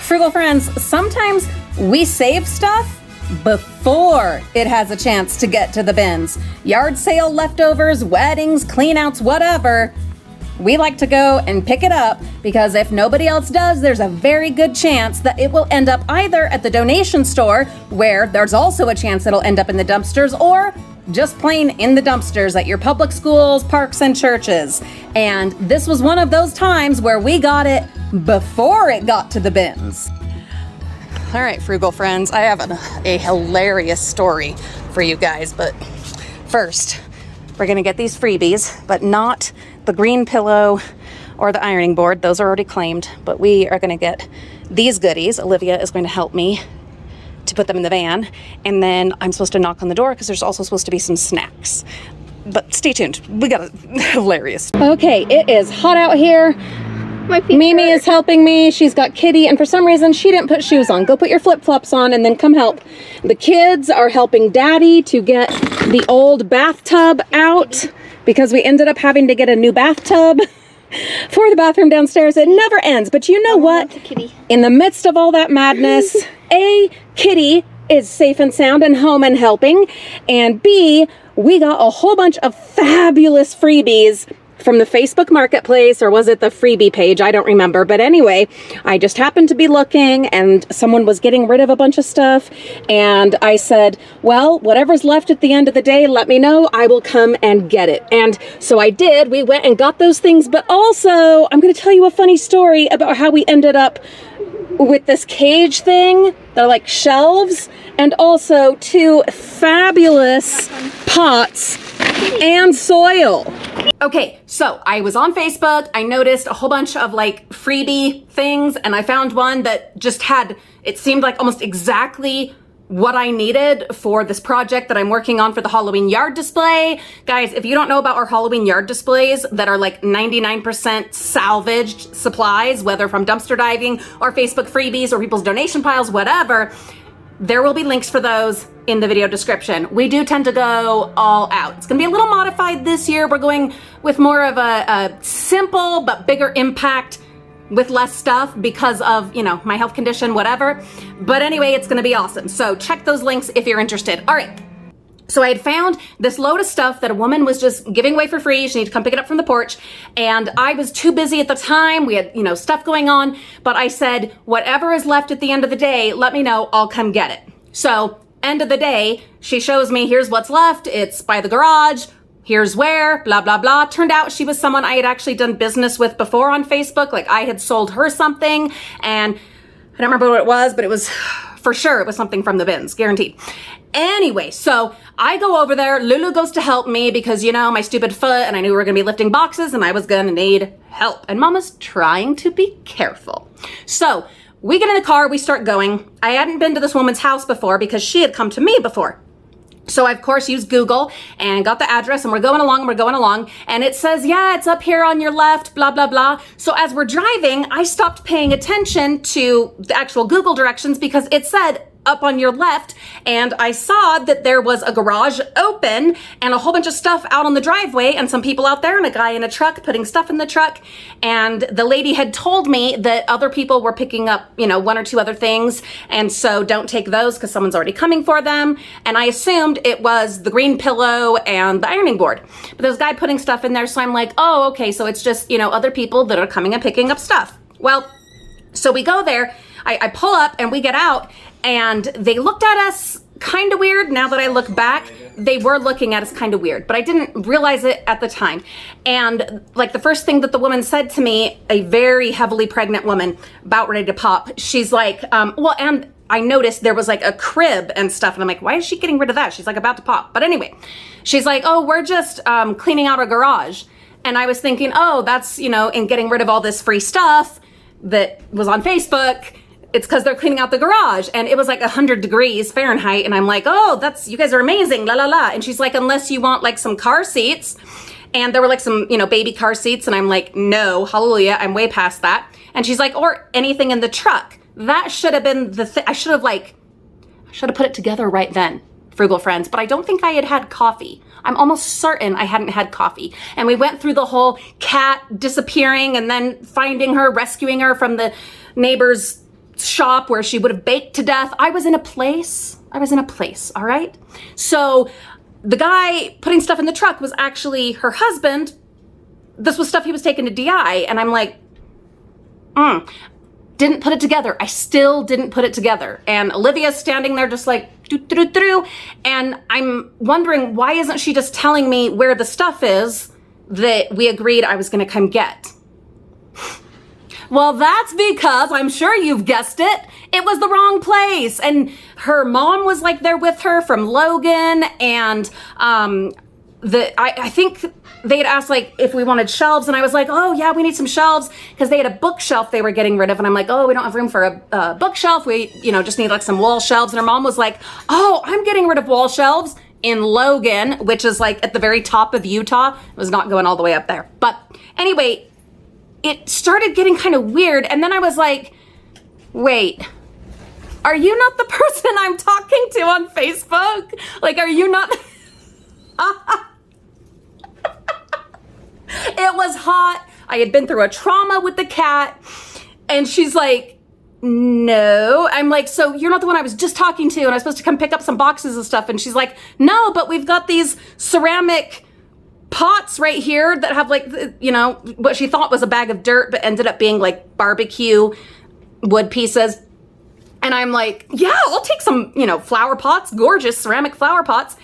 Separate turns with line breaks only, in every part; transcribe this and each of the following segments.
Frugal friends, sometimes we save stuff before it has a chance to get to the bins. Yard sale leftovers, weddings, cleanouts, whatever. We like to go and pick it up because if nobody else does, there's a very good chance that it will end up either at the donation store, where there's also a chance it'll end up in the dumpsters, or just plain in the dumpsters at your public schools, parks, and churches. And this was one of those times where we got it before it got to the bins. All right, Frugal friends, I have a hilarious story for you guys, but first, we're gonna get these freebies, but not the green pillow or the ironing board. Those are already claimed, but we are gonna get these goodies. Olivia is going to help me to put them in the van, and then I'm supposed to knock on the door because there's also supposed to be some snacks. But stay tuned, we got a hilarious. Okay, it is hot out here. Mimi is helping me. She's got Kitty, and for some reason she didn't put shoes on. Go put your flip-flops on and then come help. The kids are helping Daddy to get the old bathtub out because we ended up having to get a new bathtub for the bathroom downstairs. It never ends, but you know what? In the midst of all that madness, A, Kitty is safe and sound and home and helping, and B, we got a whole bunch of fabulous freebies from the Facebook Marketplace, or was it the freebie page? I don't remember. But anyway, I just happened to be looking and someone was getting rid of a bunch of stuff. And I said, well, whatever's left at the end of the day, let me know. I will come and get it. And so I did. We went and got those things. But also, I'm going to tell you a funny story about how we ended up with this cage thing. They're like shelves, and also 2 fabulous pots and soil. Okay, so I was on Facebook, I noticed a whole bunch of like freebie things, and I found one that just had, it seemed like almost exactly what I needed for this project that I'm working on for the Halloween yard display. Guys, if you don't know about our Halloween yard displays that are like 99% salvaged supplies, whether from dumpster diving or Facebook freebies or people's donation piles, whatever, there will be links for those in the video description. We do tend to go all out. It's gonna be a little modified this year. We're going with more of a simple but bigger impact with less stuff because of, you know, my health condition, whatever. But anyway, it's gonna be awesome. So check those links if you're interested. All right. So I had found this load of stuff that a woman was just giving away for free. She needed to come pick it up from the porch. And I was too busy at the time. We had, you know, stuff going on. But I said, whatever is left at the end of the day, let me know. I'll come get it. So end of the day, she shows me, here's what's left. It's by the garage. Here's where, blah, blah, blah. Turned out she was someone I had actually done business with before on Facebook. Like I had sold her something, and I don't remember what it was, but it was for sure, it was something from the bins, guaranteed. Anyway, so I go over there. Lulu goes to help me because, you know, my stupid foot, and I knew we were gonna be lifting boxes and I was gonna need help. And Mama's trying to be careful. So we get in the car, we start going. I hadn't been to this woman's house before because she had come to me before. So I, of course, used Google and got the address, and we're going along, and it says, yeah, it's up here on your left, blah, blah, blah. So as we're driving, I stopped paying attention to the actual Google directions because it said up on your left, and I saw that there was a garage open and a whole bunch of stuff out on the driveway and some people out there and a guy in a truck putting stuff in the truck. And the lady had told me that other people were picking up, you know, 1 or 2 other things, and so don't take those because someone's already coming for them. And I assumed it was the green pillow and the ironing board, but there's a guy putting stuff in there. So I'm like, oh, okay, so it's just, you know, other people that are coming and picking up stuff. Well, so we go there, I pull up and we get out, and they looked at us kind of weird. Now that I look back, they were looking at us kind of weird, but I didn't realize it at the time. And like the first thing that the woman said to me, a very heavily pregnant woman about ready to pop, she's like, well, and I noticed there was like a crib and stuff, and I'm like, why is she getting rid of that? She's like about to pop. But anyway, she's like, oh, we're just cleaning out our garage. And I was thinking, oh, that's, you know, in getting rid of all this free stuff that was on Facebook, it's because they're cleaning out the garage. And it was like 100 degrees Fahrenheit. And I'm like, oh, that's, you guys are amazing, la la la. And she's like, unless you want like some car seats. And there were like some, you know, baby car seats. And I'm like, no, hallelujah, I'm way past that. And she's like, or anything in the truck. That should have been the thing. I should have put it together right then, Frugal friends. But I don't think I had had coffee. I'm almost certain I hadn't had coffee. And we went through the whole cat disappearing and then finding her, rescuing her from the neighbor's shop where she would have baked to death. I was in a place, all right? So the guy putting stuff in the truck was actually her husband. This was stuff he was taking to DI, and I'm like, didn't put it together. I still didn't put it together. And Olivia's standing there just like, and I'm wondering, why isn't she just telling me where the stuff is that we agreed I was gonna come get? Well, that's because, I'm sure you've guessed it, it was the wrong place. And her mom was like there with her from Logan, and I think they had asked like if we wanted shelves, and I was like, oh yeah, we need some shelves, because they had a bookshelf they were getting rid of, and I'm like, oh, we don't have room for a bookshelf, we just need like some wall shelves. And her mom was like, oh, I'm getting rid of wall shelves in Logan, which is like at the very top of Utah. It was not going all the way up there. But anyway, it started getting kind of weird, and then I was like, wait, are you not the person I'm talking to on Facebook? Like, are you not? It was hot. I had been through a trauma with the cat, and she's like, no. I'm like, so you're not the one I was just talking to, and I was supposed to come pick up some boxes and stuff. And she's like, no, but we've got these ceramic pots right here that have like, what she thought was a bag of dirt, but ended up being like barbecue wood pieces. And I'm like, yeah, I'll take some, flower pots, gorgeous ceramic flower pots.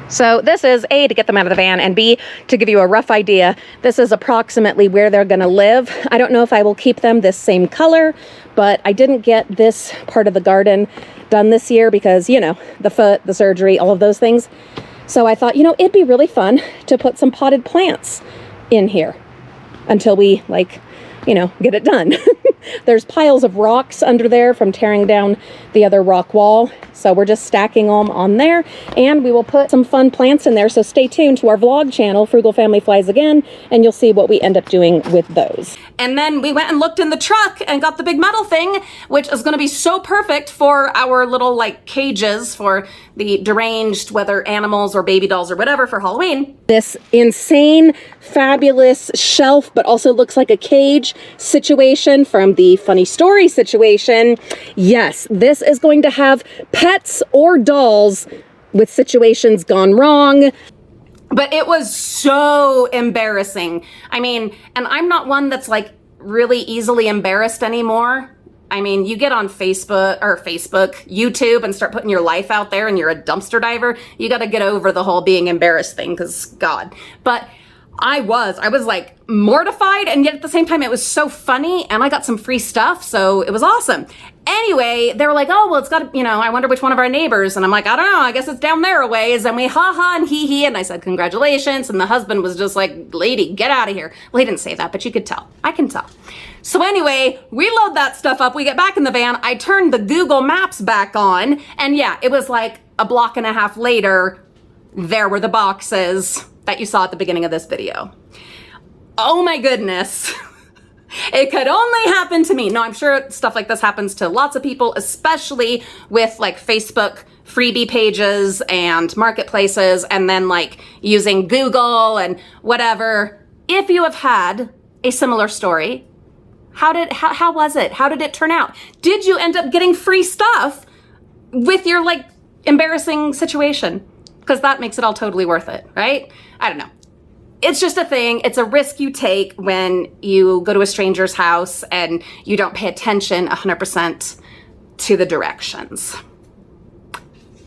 So this is A, to get them out of the van, and B, to give you a rough idea. This is approximately where they're gonna live. I don't know if I will keep them this same color, but I didn't get this part of the garden done this year because, the foot, the surgery, all of those things. So I thought, it'd be really fun to put some potted plants in here until we get it done. There's piles of rocks under there from tearing down the other rock wall. So we're just stacking them on there, and we will put some fun plants in there. So stay tuned to our vlog channel, Frugal Family Flies Again, and you'll see what we end up doing with those. And then we went and looked in the truck and got the big metal thing, which is going to be so perfect for our little cages for the deranged, whether animals or baby dolls or whatever, for Halloween. This insane, fabulous shelf, but also looks like a cage situation from the Funny Story situation. Yes, this is going to have pets or dolls with situations gone wrong. But it was so embarrassing. I mean, and I'm not one that's really easily embarrassed anymore. I mean, you get on Facebook, YouTube, and start putting your life out there and you're a dumpster diver, you got to get over the whole being embarrassed thing, because God. But I was mortified, and yet at the same time it was so funny, and I got some free stuff, so it was awesome. Anyway, they were like, oh, well, it's got, I wonder which one of our neighbors. And I'm like, I don't know, I guess it's down there a ways. And we ha-ha and hee-hee, and I said, congratulations. And the husband was just like, lady, get out of here. Well, he didn't say that, but you could tell. I can tell. So anyway, we load that stuff up. We get back in the van. I turned the Google Maps back on, and yeah, it was like a block and a half later, there were the boxes that you saw at the beginning of this video. Oh my goodness. It could only happen to me. No, I'm sure stuff like this happens to lots of people, especially with Facebook freebie pages and marketplaces, and then using Google and whatever. If you have had a similar story, how was it? How did it turn out? Did you end up getting free stuff with your embarrassing situation? Because that makes it all totally worth it, right? I don't know. It's just a thing. It's a risk you take when you go to a stranger's house and you don't pay attention 100% to the directions.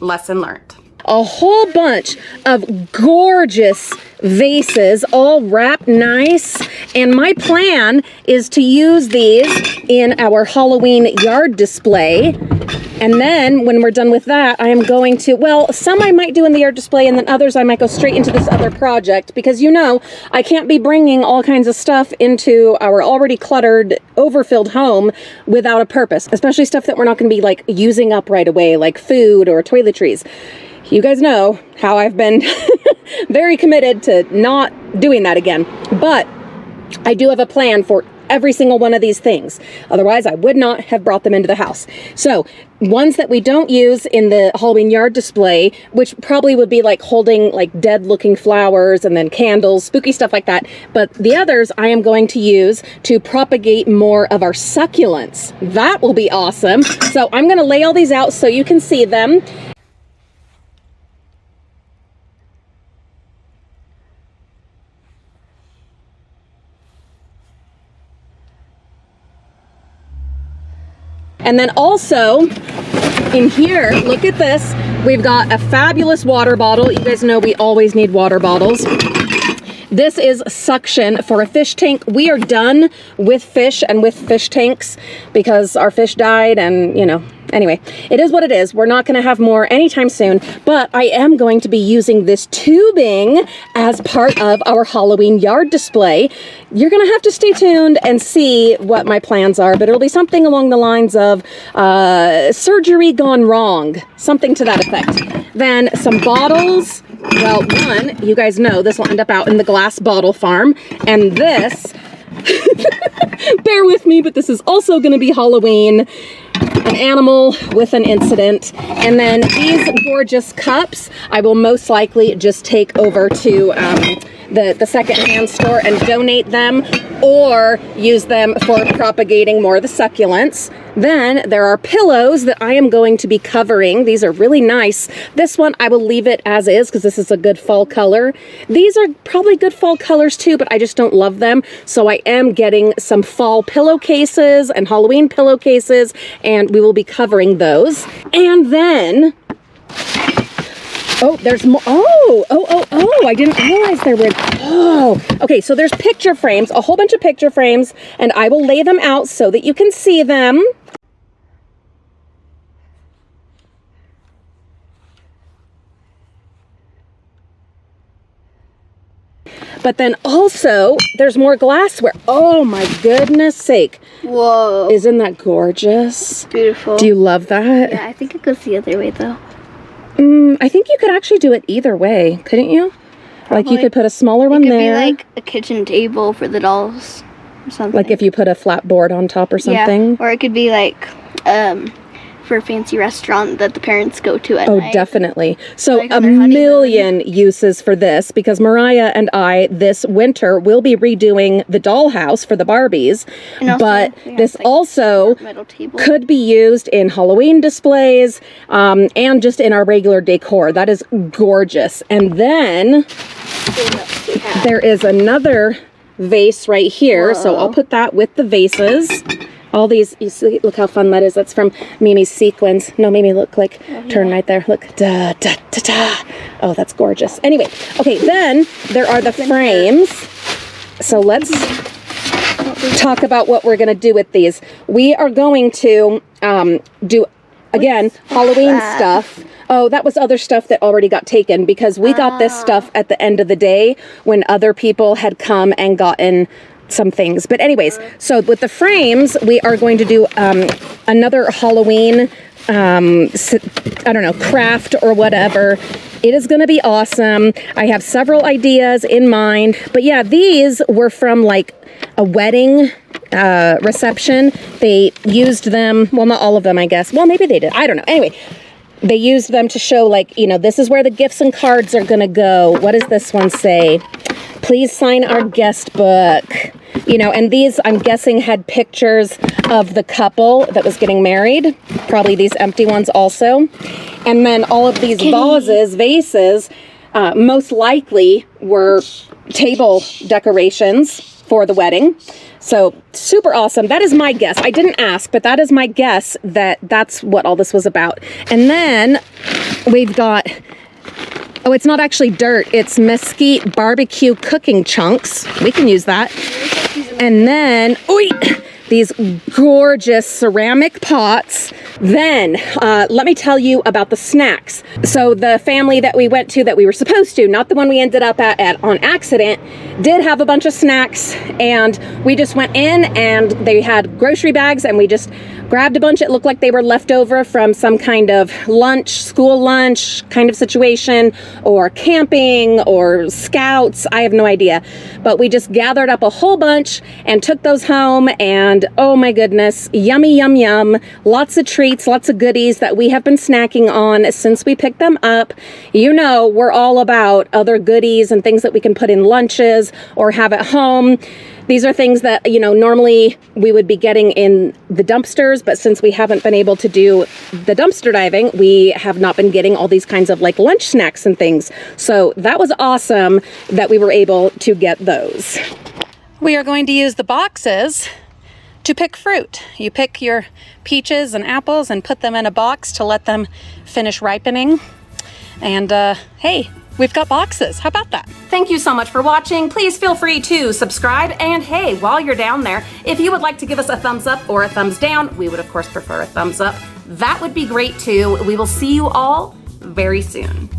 Lesson learned. A whole bunch of gorgeous vases, all wrapped nice. And my plan is to use these in our Halloween yard display. And then when we're done with that, I am going to, some I might do in the yard display, and then others I might go straight into this other project, because I can't be bringing all kinds of stuff into our already cluttered, overfilled home without a purpose, especially stuff that we're not going to be using up right away, like food or toiletries. You guys know how I've been very committed to not doing that again, but I do have a plan for every single one of these things. Otherwise, I would not have brought them into the house. So ones that we don't use in the Halloween yard display, which probably would be like holding like dead looking flowers and then candles, spooky stuff like that. But the others I am going to use to propagate more of our succulents. That will be awesome. So I'm going to lay all these out so you can see them. And then also in here, look at this. We've got a fabulous water bottle. You guys know we always need water bottles. This is suction for a fish tank. We are done with fish and with fish tanks because our fish died and, you know, anyway, it is what it is. We're not going to have more anytime soon, but I am going to be using this tubing as part of our Halloween yard display. You're going to have to stay tuned and see what my plans are, but it'll be something along the lines of surgery gone wrong, something to that effect. Then some bottles. Well, one, you guys know this will end up out in the glass bottle farm, and this, bear with me, but this is also going to be Halloween. An animal with an incident. And then these gorgeous cups, I will most likely just take over to the secondhand store and donate them, or use them for propagating more of the succulents. Then there are pillows that I am going to be covering. These are really nice. This one I will leave it as is because this is a good fall color. These are probably good fall colors too, but I just don't love them. So I am getting some fall pillowcases and Halloween pillowcases, and we will be covering those. And then oh, there's more. Oh, I didn't realize there were. Oh, okay. So there's picture frames, a whole bunch of picture frames, and I will lay them out so that you can see them. But then also there's more glassware. Oh my goodness sake.
Whoa.
Isn't that gorgeous?
Beautiful.
Do you love that?
Yeah, I think it goes the other way though.
I think you could actually do it either way, couldn't you?
Probably.
Like you could put a smaller one there.
It could be like a kitchen table for the dolls or something.
Like if you put a flat board on top or something.
Yeah, or it could be like for a fancy restaurant that the parents go to at night.
Oh, definitely. So
Like
a
on their honeymoon.
million uses for this, because Mariah and I this winter will be redoing the dollhouse for the Barbies.
And also,
But
yeah,
this
like
also
metal table.
could be used in Halloween displays and just in our regular decor. That is gorgeous. And then there is another vase right here.
Whoa.
So I'll put that with the vases. All these, you see, look how fun that is. That's from Mimi's sequins. No, Mimi, look, like, turn right there. Look, da, da, da, da. Oh, that's gorgeous. Anyway, okay, then there are the frames. So let's talk about what we're going to do with these. We are going to do, again, Halloween stuff. Oh, that was other stuff that already got taken, because we got this stuff at the end of the day when other people had come and gotten some things. But anyways, so with the frames, we are going to do another Halloween, I don't know, craft or whatever. It is going to be awesome. I have several ideas in mind. But yeah, these were from like a wedding reception. They used them, well, not all of them, I guess. Well, maybe they did. I don't know. Anyway, they used them to show, like, you know, this is where the gifts and cards are going to go. What does this one say? Please sign our guest book. You know, and these, I'm guessing, had pictures of the couple that was getting married. Probably these empty ones also. And then all of these vases, most likely were table decorations for the wedding. So super awesome. That is my guess. I didn't ask, but that is my guess that that's what all this was about. And then we've got, oh, it's not actually dirt. It's mesquite barbecue cooking chunks. We can use that. And then, these gorgeous ceramic pots. Then, let me tell you about the snacks. So the family that we went to, that we were supposed to, not the one we ended up at on accident, did have a bunch of snacks, and we just went in and they had grocery bags, and we just grabbed a bunch. It looked like they were left over from some kind of lunch, school lunch kind of situation, or camping or scouts. I have no idea. But we just gathered up a whole bunch and took those home, and oh my goodness, yummy, yum, yum. Lots of treats, lots of goodies that we have been snacking on since we picked them up. You know, we're all about other goodies and things that we can put in lunches or have at home. These are things that, you know, normally we would be getting in the dumpsters, but since we haven't been able to do the dumpster diving, we have not been getting all these kinds of like lunch snacks and things. So that was awesome that we were able to get those. We are going to use the boxes to pick fruit. You pick your peaches and apples and put them in a box to let them finish ripening. And hey, we've got boxes. How about that? Thank you so much for watching. Please feel free to subscribe. And hey, while you're down there, if you would like to give us a thumbs up or a thumbs down, we would of course prefer a thumbs up. That would be great too. We will see you all very soon.